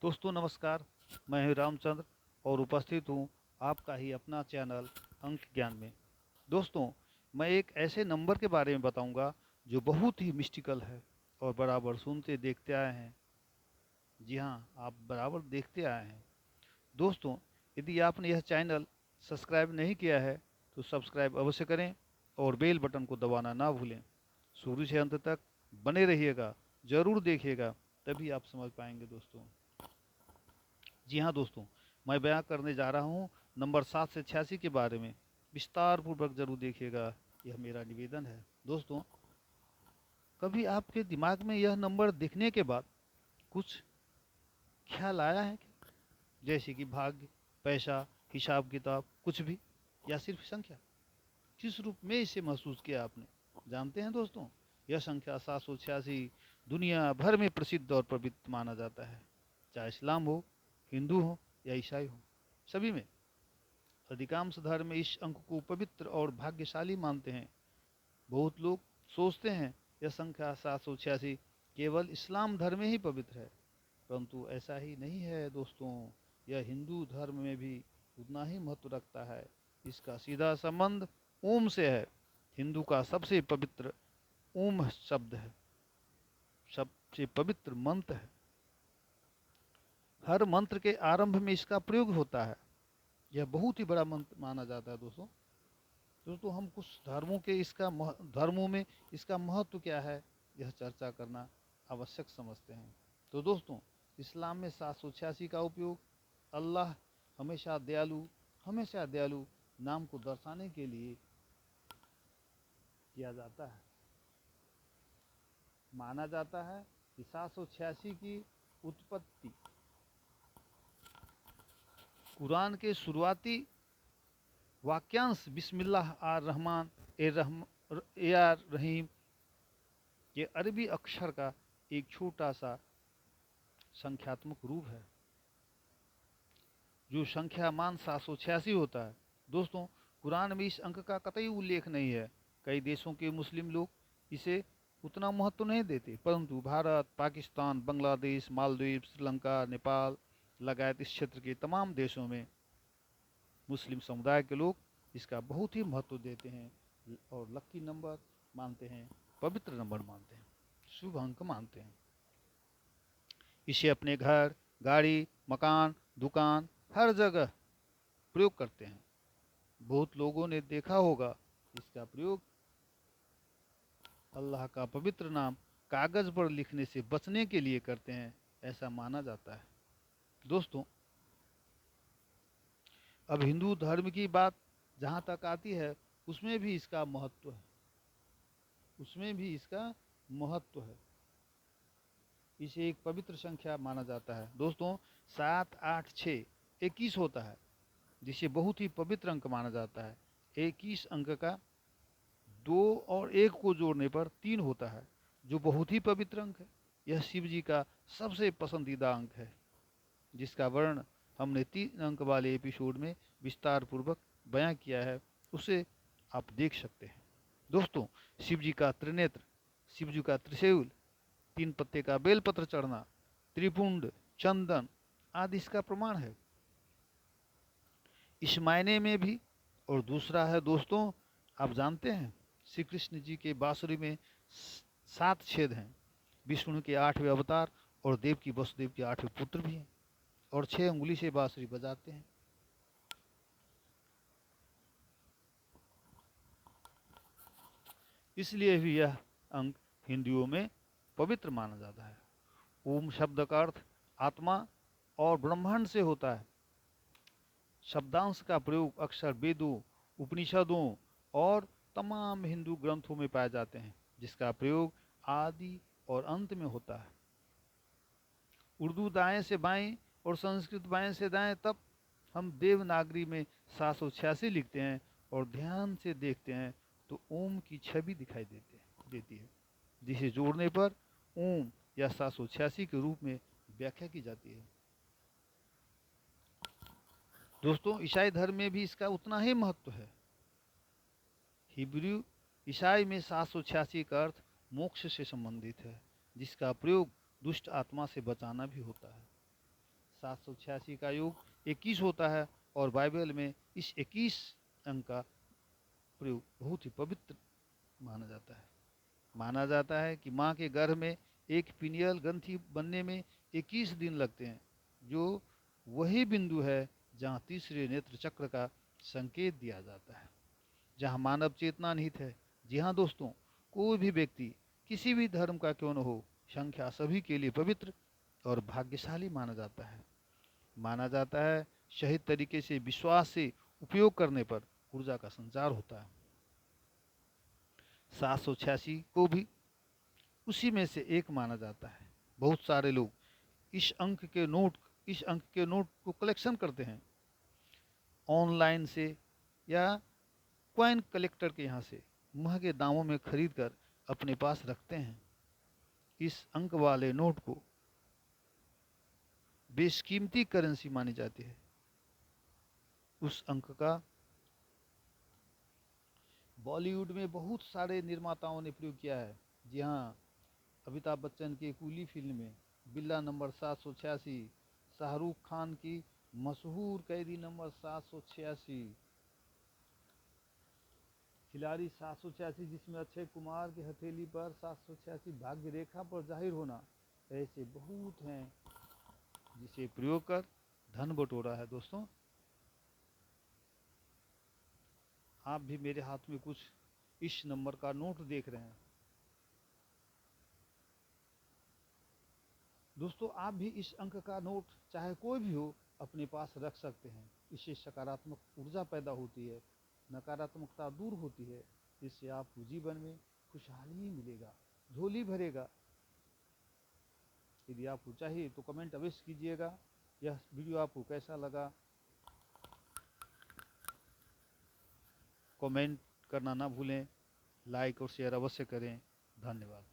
दोस्तों नमस्कार। मैं हूं रामचंद्र और उपस्थित हूं आपका ही अपना चैनल अंक ज्ञान में। दोस्तों, मैं एक ऐसे नंबर के बारे में बताऊंगा जो बहुत ही मिस्टिकल है और बराबर सुनते देखते आए हैं। जी हाँ, आप बराबर देखते आए हैं। दोस्तों, यदि आपने यह चैनल सब्सक्राइब नहीं किया है तो सब्सक्राइब अवश्य करें और बेल बटन को दबाना ना भूलें। शुरू से अंत तक बने रहिएगा, ज़रूर देखिएगा, तभी आप समझ पाएंगे दोस्तों। जी हाँ दोस्तों, मैं बयां करने जा रहा हूँ नंबर 7 से 86 के बारे में। विस्तार पूर्वक जरूर देखिएगा, यह मेरा निवेदन है। दोस्तों, कभी आपके दिमाग में यह नंबर दिखने के बाद कुछ ख्याल आया है क्या? जैसे कि भाग्य, पैसा, हिसाब किताब, कुछ भी, या सिर्फ संख्या? किस रूप में इसे महसूस किया आपने? जानते हैं दोस्तों, यह संख्या 786 दुनिया भर में प्रसिद्ध और पवित्र माना जाता है। चाहे इस्लाम हो, हिंदू हो या ईसाई हो, सभी में अधिकांश धर्म इस अंक को पवित्र और भाग्यशाली मानते हैं। बहुत लोग सोचते हैं यह संख्या 786 केवल इस्लाम धर्म में ही पवित्र है, परंतु ऐसा ही नहीं है दोस्तों। यह हिंदू धर्म में भी उतना ही महत्व रखता है। इसका सीधा संबंध ओम से है। हिंदू का सबसे पवित्र ओम शब्द है, सबसे पवित्र मंत्र है। हर मंत्र के आरंभ में इसका प्रयोग होता है। यह बहुत ही बड़ा मंत्र माना जाता है दोस्तों। दोस्तों, हम कुछ धर्मों के धर्मों में इसका महत्व क्या है, यह चर्चा करना आवश्यक समझते हैं। तो दोस्तों, इस्लाम में 786 का उपयोग अल्लाह हमेशा दयालु नाम को दर्शाने के लिए किया जाता है। माना जाता है कि 786 की उत्पत्ति कुरान के शुरुआती वाक्यांश बिस्मिल्लाह आर रहमान ए आर रहीम के अरबी अक्षर का एक छोटा सा संख्यात्मक रूप है, जो संख्या मान 786 होता है। दोस्तों, कुरान में इस अंक का कतई उल्लेख नहीं है। कई देशों के मुस्लिम लोग इसे उतना महत्व नहीं देते, परंतु भारत, पाकिस्तान, बांग्लादेश, मालदीव, श्रीलंका, नेपाल लगायत इस क्षेत्र के तमाम देशों में मुस्लिम समुदाय के लोग इसका बहुत ही महत्व देते हैं और लक्की नंबर मानते हैं, पवित्र नंबर मानते हैं, शुभ अंक मानते हैं। इसे अपने घर, गाड़ी, मकान, दुकान, हर जगह प्रयोग करते हैं। बहुत लोगों ने देखा होगा इसका प्रयोग अल्लाह का पवित्र नाम कागज पर लिखने से बचने के लिए करते हैं, ऐसा माना जाता है। दोस्तों, अब हिंदू धर्म की बात जहाँ तक आती है, उसमें भी इसका महत्व है। उसमें भी इसका महत्व है। इसे एक पवित्र संख्या माना जाता है। दोस्तों, 7, 8, 6 21 होता है, जिसे बहुत ही पवित्र अंक माना जाता है। 21 अंक का 2 और 1 को जोड़ने पर 3 होता है, जो बहुत ही पवित्र अंक है। यह शिव जी का सबसे पसंदीदा अंक है, जिसका वर्णन हमने 3 अंक वाले एपिसोड में विस्तार पूर्वक बयां किया है, उसे आप देख सकते हैं। दोस्तों, शिव जी का त्रिनेत्र, शिव जी का त्रिशूल, 3 पत्ते का बेलपत्र चढ़ना, त्रिपुंड, चंदन आदि इसका प्रमाण है, इस मायने में भी। और दूसरा है दोस्तों, आप जानते हैं श्री कृष्ण जी के बांसुरी में 7 छेद हैं। विष्णु के 8वें अवतार और देव की वसुदेव के 8वें पुत्र भी हैं, और 6 उंगली से बांसुरी बजाते हैं। इसलिए भी यह अंक हिंदुओं में पवित्र माना जाता है। ओम शब्द का अर्थ आत्मा और ब्रह्मांड से होता है। शब्दांश का प्रयोग अक्सर वेदों, उपनिषदों और तमाम हिंदू ग्रंथों में पाए जाते हैं, जिसका प्रयोग आदि और अंत में होता है। उर्दू दाएं से बाएं और संस्कृत बाएं से दाएं, तब हम देवनागरी में 786 लिखते हैं और ध्यान से देखते हैं तो ओम की छवि दिखाई देती है, जिसे जोड़ने पर ओम या 786 के रूप में व्याख्या की जाती है। दोस्तों, ईसाई धर्म में भी इसका उतना ही महत्व है। हिब्रू ईसाई में 786 का अर्थ मोक्ष से संबंधित है, जिसका प्रयोग दुष्ट आत्मा से बचाना भी होता है। 786 का योग 21 होता है और बाइबल में इस 21 अंक का प्रयोग बहुत ही पवित्र माना जाता है। माना जाता है कि माँ के गर्भ में एक पीनियल ग्रंथि बनने में 21 दिन लगते हैं, जो वही बिंदु है जहाँ तीसरे नेत्र चक्र का संकेत दिया जाता है, जहाँ मानव चेतना निहित है। जी हाँ दोस्तों, कोई भी व्यक्ति किसी भी धर्म का क्यों न हो, संख्या सभी के लिए पवित्र और भाग्यशाली माना जाता है। माना जाता है सही तरीके से विश्वास से उपयोग करने पर ऊर्जा का संचार होता है। 786 को भी उसी में से एक माना जाता है। बहुत सारे लोग इस अंक के नोट को कलेक्शन करते हैं, ऑनलाइन से या कॉइन कलेक्टर के यहाँ से महंगे दामों में खरीद कर अपने पास रखते हैं। इस अंक वाले नोट को बेशकीमती करेंसी मानी जाती है। उस अंक का बॉलीवुड में बहुत सारे निर्माताओं ने प्रयोग किया है। जी हाँ, अमिताभ बच्चन की कूली फिल्म में बिल्ला नंबर 786, शाहरुख खान की मशहूर कैदी नंबर 786, खिलाड़ी 786 जिसमें अक्षय कुमार की हथेली पर 786 भाग्य रेखा पर जाहिर होना, ऐसे बहुत हैं जिसे प्रयोग कर धन बटोरा है। दोस्तों, आप भी मेरे हाथ में कुछ इस नंबर का नोट देख रहे हैं। दोस्तों, आप भी इस अंक का नोट चाहे कोई भी हो अपने पास रख सकते हैं। इससे सकारात्मक ऊर्जा पैदा होती है, नकारात्मकता दूर होती है, जिससे आपको जीवन में खुशहाली मिलेगा, झोली भरेगा। यदि आपको चाहिए तो कमेंट अवश्य कीजिएगा। यह वीडियो आपको कैसा लगा कमेंट करना ना भूलें, लाइक और शेयर अवश्य करें। धन्यवाद।